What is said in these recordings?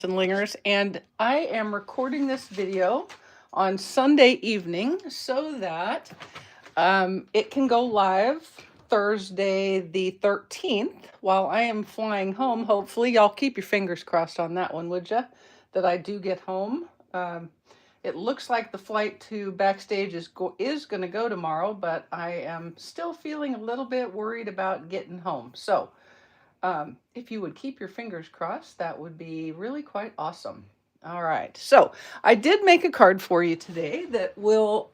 Stamps-N-Lingers, and I am recording this video on Sunday evening so that it can go live Thursday the 13th while I am flying home. Hopefully, y'all keep your fingers crossed on that one, would ya? That I do get home. It looks like the flight to backstage is going to go tomorrow, but I am still feeling a little bit worried about getting home. So if you would keep your fingers crossed, that would be really quite awesome. All right, so I did make a card for you today that will,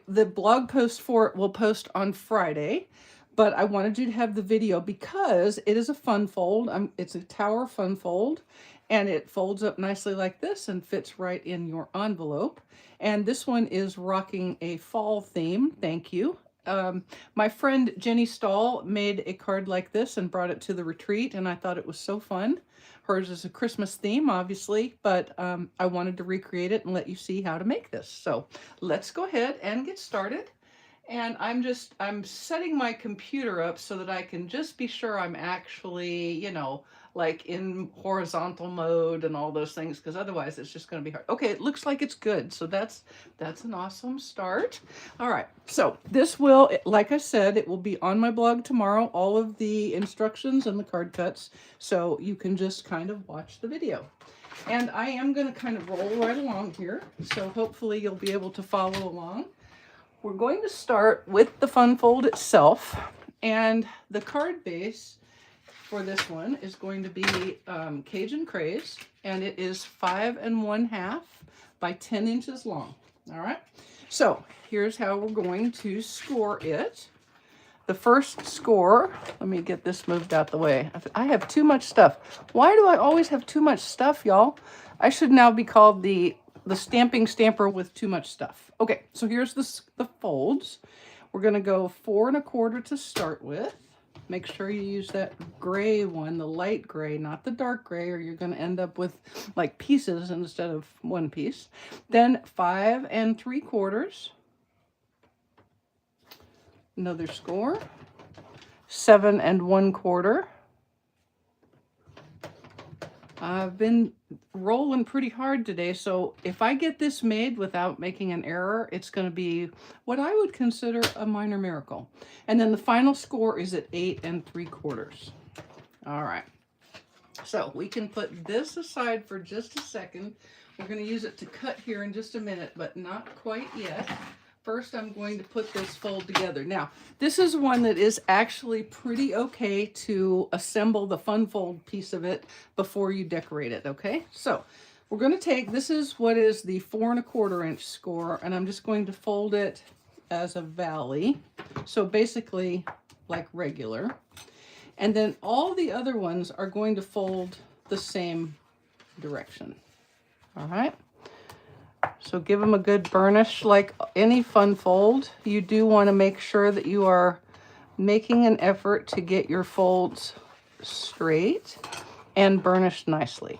the blog post for it will post on Friday, but I wanted you to have the video because it is a fun fold. It's a tower fun fold, and it folds up nicely like this and fits right in your envelope. And this one is rocking a fall theme. Thank you. My friend Jenny Stahl made a card like this and brought it to the retreat, and I thought it was so fun. Hers is a Christmas theme, obviously, but I wanted to recreate it and let you see how to make this. So let's go ahead and get started. And I'm setting my computer up so that I can just be sure I'm actually, like in horizontal mode and all those things, because otherwise it's just going to be hard. Okay, it looks like it's good. So that's an awesome start. All right. So this will, like I said, it will be on my blog tomorrow, all of the instructions and the card cuts. So you can just kind of watch the video. And I am going to kind of roll right along here. So hopefully you'll be able to follow along. We're going to start with the fun fold itself, and the card base for this one is going to be Cajun Craze, and it is 5 1/2 by 10 inches long. All right, so here's how we're going to score it. The first score, let me get this moved out the way. I have too much stuff. Why do I always have too much stuff, y'all? I should now be called the stamping stamper with too much stuff. Okay, so here's the folds. We're going to go 4 1/4 to start with. Make sure you use that gray one, the light gray, not the dark gray, or you're going to end up with like pieces instead of one piece. Then 5 3/4. Another score. 7 1/4. I've been rolling pretty hard today, so if I get this made without making an error, it's going to be what I would consider a minor miracle. And then the final score is at 8 3/4. All right, so we can put this aside for just a second. We're going to use it to cut here in just a minute, but not quite yet. First, I'm going to put this fold together. Now, this is one that is actually pretty okay to assemble the fun fold piece of it before you decorate it, okay? So, we're going to take, this is what is the 4 1/4 inch score, and I'm just going to fold it as a valley. So basically, like regular. And then all the other ones are going to fold the same direction, all right? So give them a good burnish. Like any fun fold, you do want to make sure that you are making an effort to get your folds straight and burnished nicely.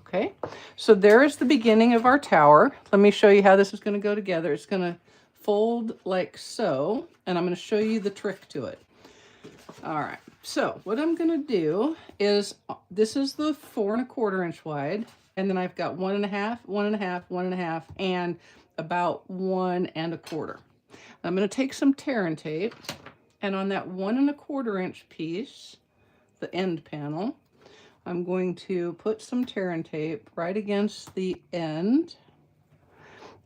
Okay, so there is the beginning of our tower. Let me show you how this is going to go together. It's going to fold like so, and I'm going to show you the trick to it. All right, so what I'm going to do is, this is the 4 1/4 inch wide. And then I've got 1 1/2, 1 1/2, 1 1/2, and about 1 1/4. I'm going to take some tear and tape, and on that 1 1/4 inch piece, the end panel, I'm going to put some tear and tape right against the end.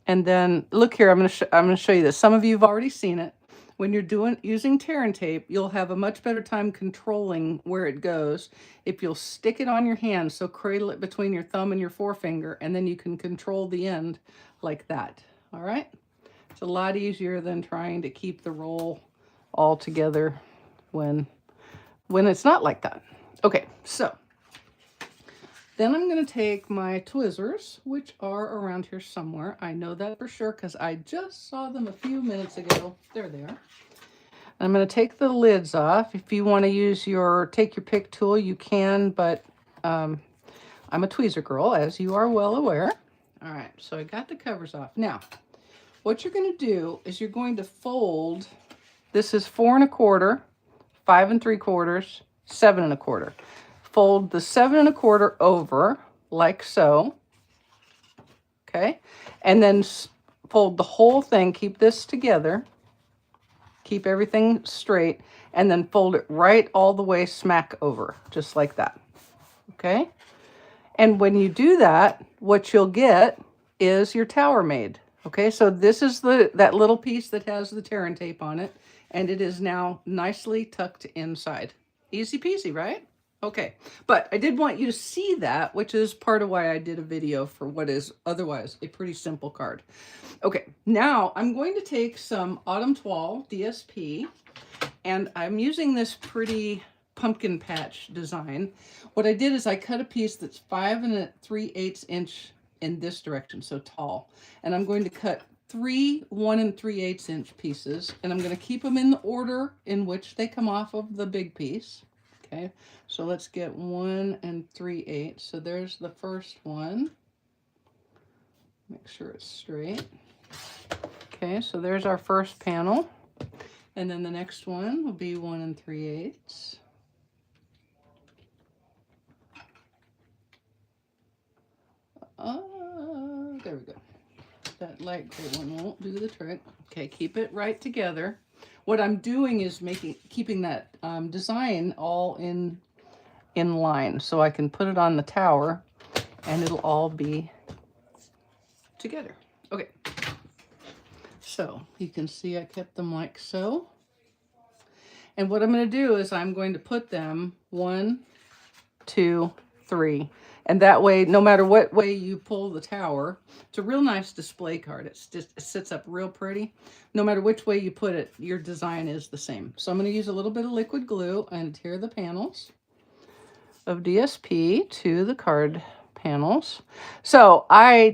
And then look here, I'm going to show you this. Some of you have already seen it. When you're using tear and tape, you'll have a much better time controlling where it goes if you'll stick it on your hand. So cradle it between your thumb and your forefinger, and then you can control the end like that. All right? It's a lot easier than trying to keep the roll all together when it's not like that. Okay, so then I'm going to take my tweezers, which are around here somewhere. I know that for sure because I just saw them a few minutes ago. There they are. I'm going to take the lids off. If you want to use take your pick tool, you can, but I'm a tweezer girl, as you are well aware. All right, so I got the covers off. Now, what you're going to do is you're going to fold. This is 4 1/4, 5 3/4, 7 1/4. Fold the 7 1/4 over like so. Okay, and then fold the whole thing, keep this together, keep everything straight, and then fold it right all the way smack over, just like that. Okay, and when you do that, what you'll get is your tower made. Okay, so this is that little piece that has the tear and tape on it, and it is now nicely tucked inside. Easy peasy, right? Okay, but I did want you to see that, which is part of why I did a video for what is otherwise a pretty simple card. Okay, now I'm going to take some Autumn Toile DSP, and I'm using this pretty pumpkin patch design. What I did is I cut a piece that's 5 3/8 inch in this direction, so tall, and I'm going to cut 3 1 3/8 inch pieces, and I'm going to keep them in the order in which they come off of the big piece. Okay, so let's get 1 3/8. So there's the first one. Make sure it's straight. Okay, so there's our first panel. And then the next one will be 1 3/8. There we go. That light gray one won't do the trick. Okay, keep it right together. What I'm doing is keeping that design all in line, so I can put it on the tower and it'll all be together. Okay, so you can see I kept them like so. And what I'm going to do is I'm going to put them 1, 2, 3. And that way, no matter what way you pull the tower, it's a real nice display card. It sits up real pretty. No matter which way you put it, your design is the same. So I'm going to use a little bit of liquid glue and adhere the panels of DSP to the card panels. So oh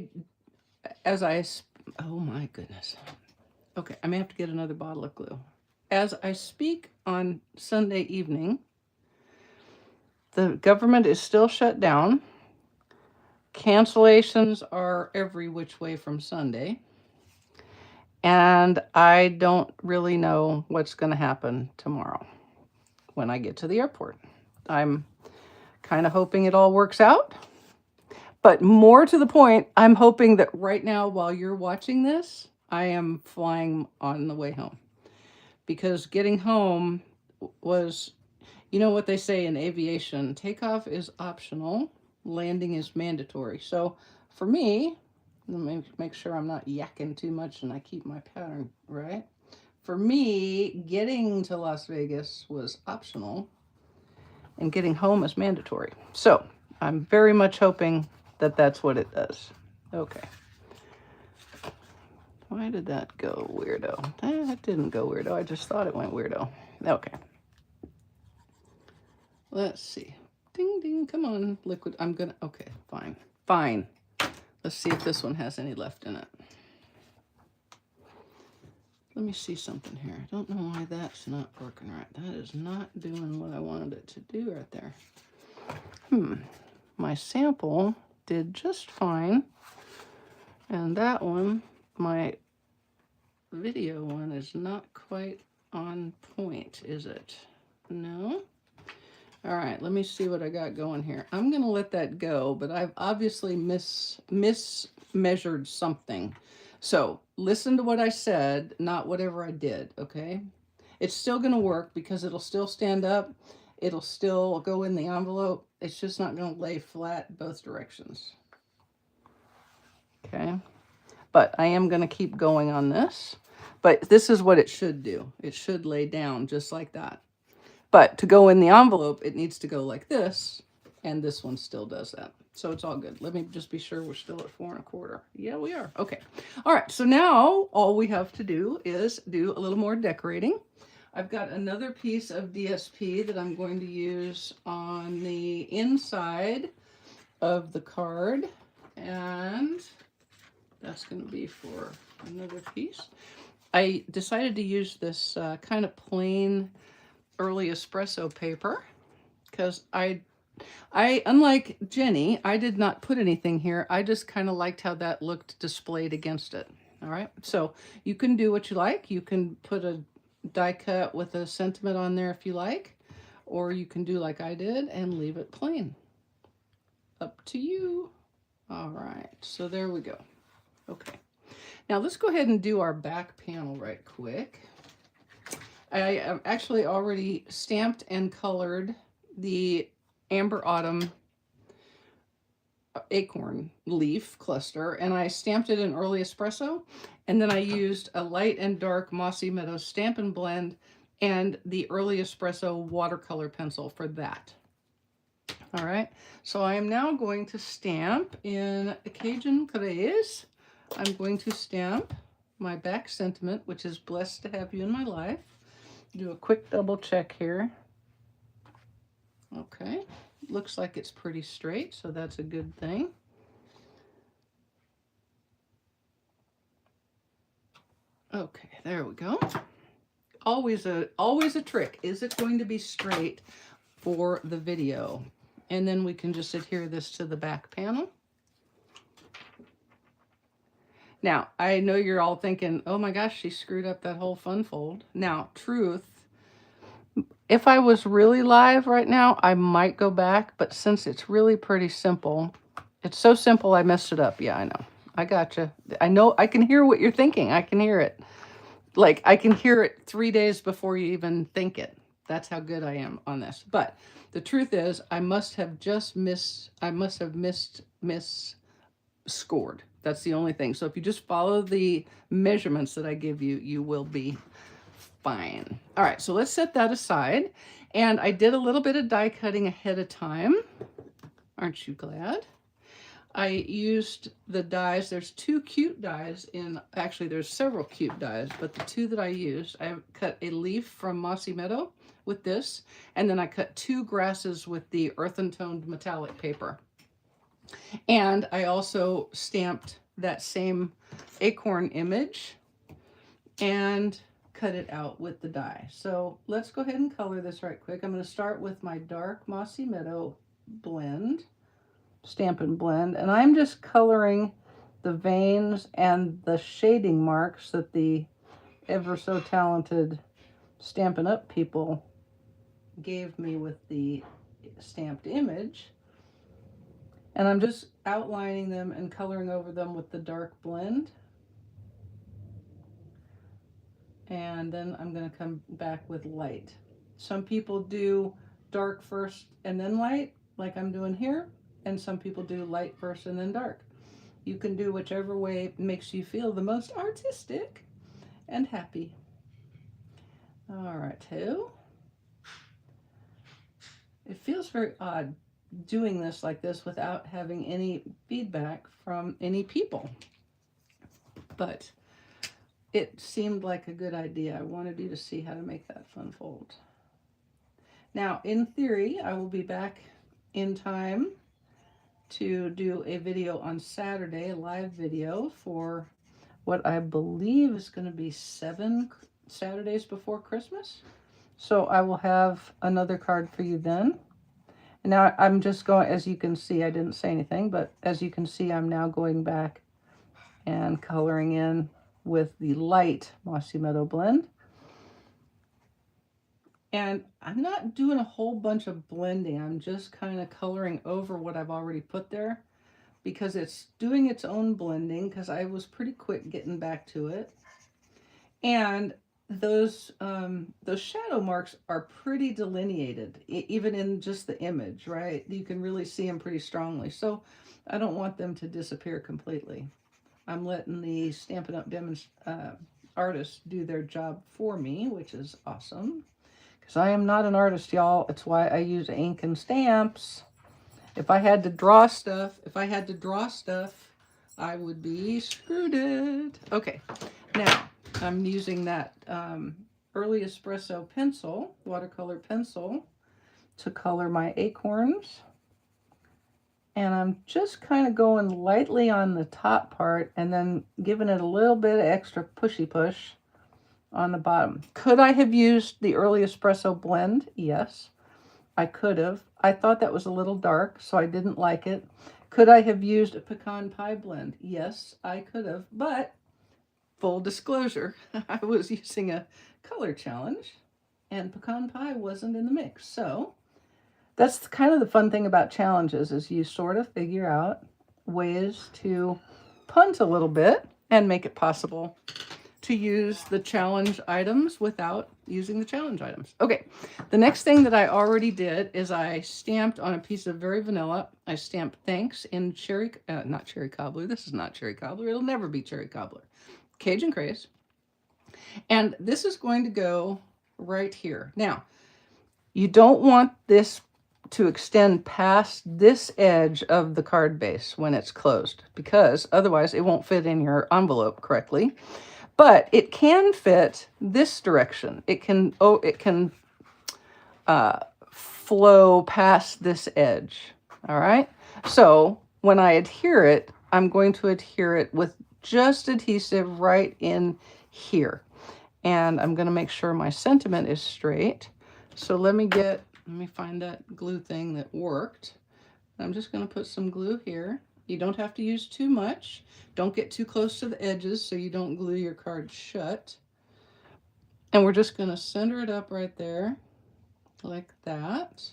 my goodness. Okay, I may have to get another bottle of glue. As I speak on Sunday evening, the government is still shut down. Cancellations are every which way from Sunday. And I don't really know what's going to happen tomorrow when I get to the airport. I'm kind of hoping it all works out. But more to the point, I'm hoping that right now, while you're watching this, I am flying on the way home. Because getting home was, you know what they say in aviation, takeoff is optional, landing is mandatory. So for me, let me make sure I'm not yakking too much and I keep my pattern right. For me, getting to Las Vegas was optional and getting home is mandatory. So I'm very much hoping that that's what it does. Okay. Why did that go weirdo? That didn't go weirdo. I just thought it went weirdo. Okay. Let's see. Ding, ding. Come on, liquid. Okay, fine. Fine. Let's see if this one has any left in it. Let me see something here. I don't know why that's not working right. That is not doing what I wanted it to do right there. My sample did just fine. And that one, my video one, is not quite on point, is it? No? All right, let me see what I got going here. I'm going to let that go, but I've obviously mismeasured something. So listen to what I said, not whatever I did, okay? It's still going to work because it'll still stand up. It'll still go in the envelope. It's just not going to lay flat both directions. Okay? But I am going to keep going on this. But this is what it should do. It should lay down just like that. But to go in the envelope, it needs to go like this, and this one still does that. So it's all good. Let me just be sure we're still at 4 1/4. Yeah, we are. Okay. All right, so now all we have to do is do a little more decorating. I've got another piece of DSP that I'm going to use on the inside of the card, and that's going to be for another piece. I decided to use this kind of plain early espresso paper because I unlike Jenny, I did not put anything here. I just kind of liked how that looked displayed against it. All right, so you can do what you like. You can put a die cut with a sentiment on there if you like, or you can do like I did and leave it plain. up to you. All right, so there we go. Okay, now let's go ahead and do our back panel right quick. I have actually already stamped and colored the Amber Autumn acorn leaf cluster, and I stamped it in early espresso, and then I used a light and dark Mossy Meadow Stampin' Blend and the early espresso watercolor pencil for that. All right, so I am now going to stamp in Cajun Craze. I'm going to stamp my back sentiment, which is blessed to have you in my life. Do a quick double check here. Okay, looks like it's pretty straight, so that's a good thing. Okay, there we go. Always a trick. Is it going to be straight for the video? And then we can just adhere this to the back panel. Now, I know you're all thinking, oh my gosh, she screwed up that whole fun fold. Now, truth, if I was really live right now, I might go back, but since it's really pretty simple, it's so simple I messed it up. Yeah, I know. I gotcha. I know, I can hear what you're thinking. I can hear it. Like, I can hear it 3 days before you even think it. That's how good I am on this. But the truth is, I must have just missed, scored. That's the only thing. So if you just follow the measurements that I give you, you will be fine. All right, so let's set that aside. And I did a little bit of die cutting ahead of time. Aren't you glad? I used the dies. There's two cute dies in, actually there's several cute dies, but the two that I used, I cut a leaf from Mossy Meadow with this, and then I cut 2 grasses with the earthen toned metallic paper. And I also stamped that same acorn image and cut it out with the die. So let's go ahead and color this right quick. I'm going to start with my dark Mossy Meadow blend, Stampin' Blend, and I'm just coloring the veins and the shading marks that the ever so talented Stampin' Up people gave me with the stamped image. And I'm just outlining them and coloring over them with the dark blend. And then I'm going to come back with light. Some people do dark first and then light, like I'm doing here. And some people do light first and then dark. You can do whichever way makes you feel the most artistic and happy. All right, too. It feels very odd doing this like this without having any feedback from any people. But it seemed like a good idea. I wanted you to see how to make that fun fold. Now, in theory, I will be back in time to do a video on Saturday, a live video for what I believe is going to be 7 Saturdays before Christmas. So I will have another card for you then. And now I'm just going, as you can see, I didn't say anything, but as you can see, I'm now going back and coloring in with the light Mossy Meadow blend. And I'm not doing a whole bunch of blending. I'm just kind of coloring over what I've already put there because it's doing its own blending because I was pretty quick getting back to it. And those shadow marks are pretty delineated, even in just the image, right? You can really see them pretty strongly. So I don't want them to disappear completely. I'm letting the Stampin' Up! Artists do their job for me, which is awesome. Because I am not an artist, y'all. It's why I use ink and stamps. If I had to draw stuff, I would be screwed. Okay, now I'm using that early espresso pencil, watercolor pencil, to color my acorns. And I'm just kind of going lightly on the top part and then giving it a little bit of extra pushy push on the bottom. Could I have used the early espresso blend? Yes, I could have. I thought that was a little dark, so I didn't like it. Could I have used a pecan pie blend? Yes, I could have. But full disclosure, I was using a color challenge and pecan pie wasn't in the mix. So That's kind of the fun thing about challenges, is you sort of figure out ways to punt a little bit and make it possible to use the challenge items without using the challenge items. Okay, the next thing that I already did is I stamped on a piece of Very Vanilla. I stamped thanks in cherry, not cherry cobbler. This is not cherry cobbler. It'll never be cherry cobbler. Cajun Craze. And this is going to go right here. Now, you don't want this to extend past this edge of the card base when it's closed, because otherwise it won't fit in your envelope correctly. But it can fit this direction. It can flow past this edge. All right. So when I adhere it, I'm going to adhere it with just adhesive right in here. And I'm going to make sure my sentiment is straight. So let me find that glue thing that worked. I'm just going to put some glue here. You don't have to use too much. Don't get too close to the edges so you don't glue your card shut. And we're just going to center it up right there like that.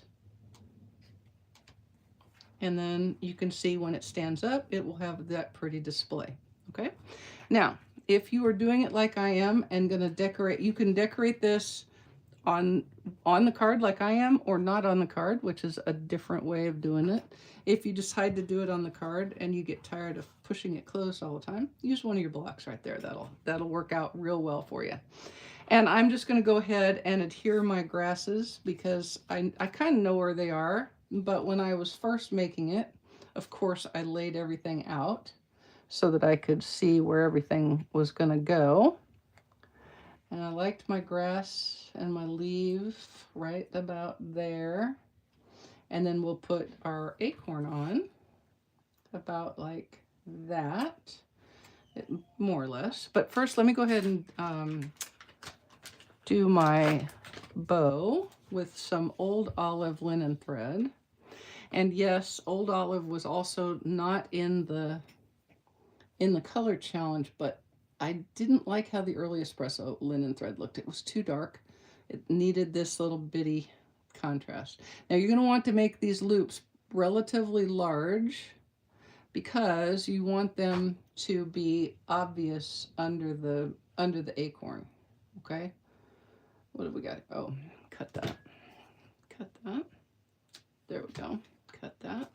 And then you can see when it stands up, it will have that pretty display. Okay. Now, if you are doing it like I am and going to decorate, you can decorate this on the card like I am, or not on the card, which is a different way of doing it. If you decide to do it on the card and you get tired of pushing it close all the time, use one of your blocks right there. That'll work out real well for you. And I'm just going to go ahead and adhere my grasses because I kind of know where they are. But when I was first making it, of course, I laid everything out so that I could see where everything was going to go. And I liked my grass and my leaf right about there. And then we'll put our acorn on about like that, more or less. But first, let me go ahead and do my bow with some Old Olive linen thread. And yes, Old Olive was also not in the color challenge, but I didn't like how the early espresso linen thread looked. It was too dark. It needed this little bitty contrast. Now you're going to want to make these loops relatively large because you want them to be obvious under the acorn. Okay. What have we got? Oh, cut that. Cut that. There we go. Cut that.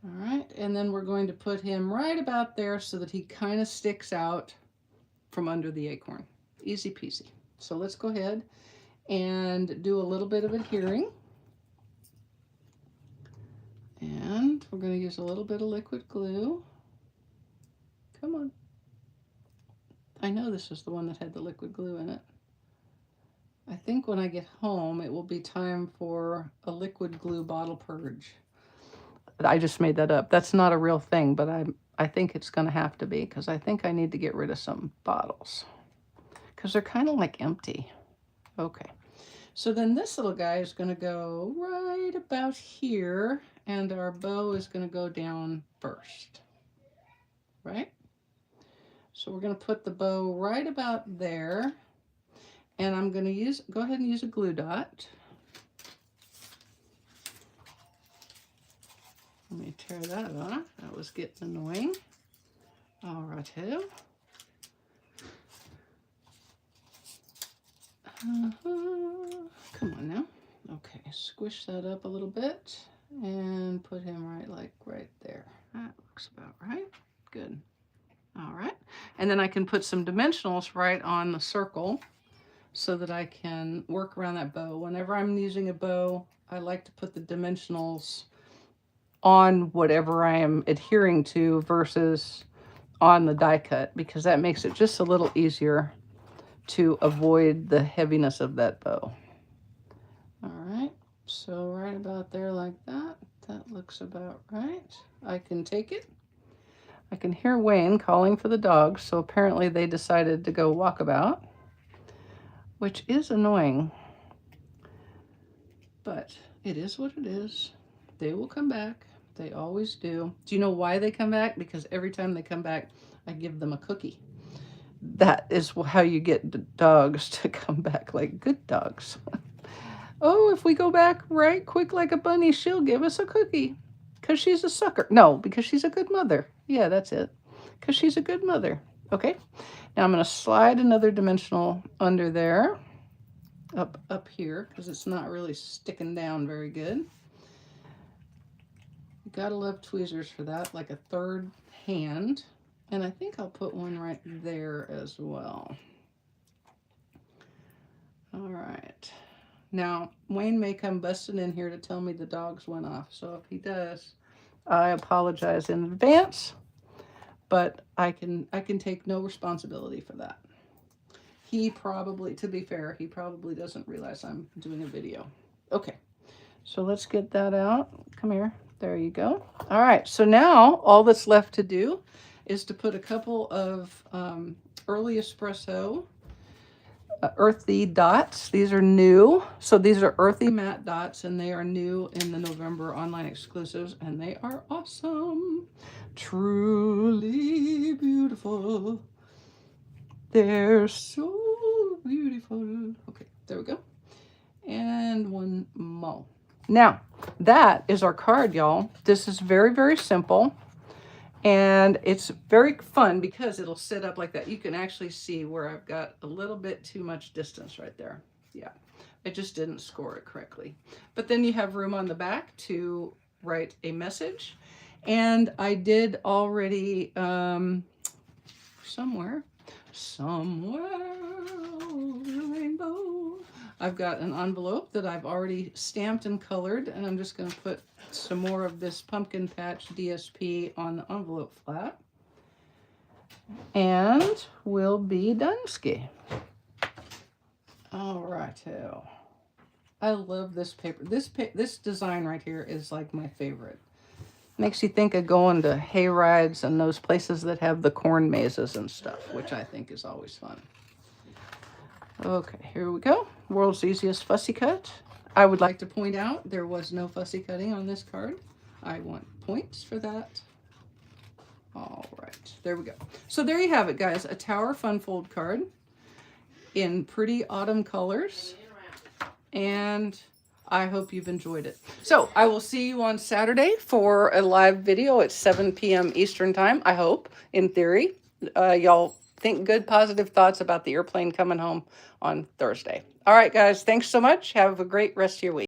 All right, and then we're going to put him right about there so that he kind of sticks out from under the acorn. Easy peasy. So let's go ahead and do a little bit of adhering. And we're going to use a little bit of liquid glue. Come on. I know this is the one that had the liquid glue in it. I think when I get home, it will be time for a liquid glue bottle purge. I just made that up. That's not a real thing, but I think it's going to have to be, because I think I need to get rid of some bottles because they're kind of like empty. Okay. So then this little guy is going to go right about here, and our bow is going to go down first, right? So we're going to put the bow right about there, and I'm going to go ahead and use a glue dot. Let me tear that off. That was getting annoying. All right, come on now. Okay, squish that up a little bit and put him right there. That looks about right. Good. All right, and then I can put some dimensionals right on the circle so that I can work around that bow. Whenever I'm using a bow, I like to put the dimensionals on whatever I am adhering to versus on the die cut, because that makes it just a little easier to avoid the heaviness of that bow. All right, so right about there like that. That looks about right. I can take it. I can hear Wayne calling for the dogs, so apparently they decided to go walkabout, which is annoying, but it is what it is. They will come back. They always do. Do you know why they come back? Because every time they come back, I give them a cookie. That is how you get dogs to come back like good dogs. Oh, if we go back right quick like a bunny, she'll give us a cookie. Because she's a sucker. No, because she's a good mother. Yeah, that's it. Because she's a good mother. Okay. Now I'm going to slide another dimensional under there. Up here, because it's not really sticking down very good. You gotta love tweezers for that, like a third hand. And I think I'll put one right there as well. All right. Now, Wayne may come busting in here to tell me the dogs went off. So if he does, I apologize in advance, but I can take no responsibility for that. He probably, to be fair, he probably doesn't realize I'm doing a video. Okay, so let's get that out. Come here. There you go. All right, so now all that's left to do is to put a couple of early espresso earthy dots. These are new. So these are earthy matte dots, and they are new in the November online exclusives, and they are awesome. Truly beautiful. They're so beautiful. Okay, there we go. And one more. Now, that is our card, y'all. This is very, very simple. And it's very fun because it'll sit up like that. You can actually see where I've got a little bit too much distance right there. Yeah, I just didn't score it correctly. But then you have room on the back to write a message. And I did already, somewhere over the rainbow, I've got an envelope that I've already stamped and colored, and I'm just going to put some more of this Pumpkin Patch DSP on the envelope flap. And we'll be done-ski. All righto. I love this paper. This design right here is like my favorite. Makes you think of going to hay rides and those places that have the corn mazes and stuff, which I think is always fun. Okay, here we go. World's easiest fussy cut. I would like to point out there was no fussy cutting on this card. I want points for that. All right, there we go. So there you have it, guys. A Tower Fun Fold card in pretty autumn colors. And I hope you've enjoyed it. So I will see you on Saturday for a live video at 7 p.m. Eastern time, I hope, in theory. Y'all think good, positive thoughts about the airplane coming home on Thursday. All right, guys, thanks so much. Have a great rest of your week.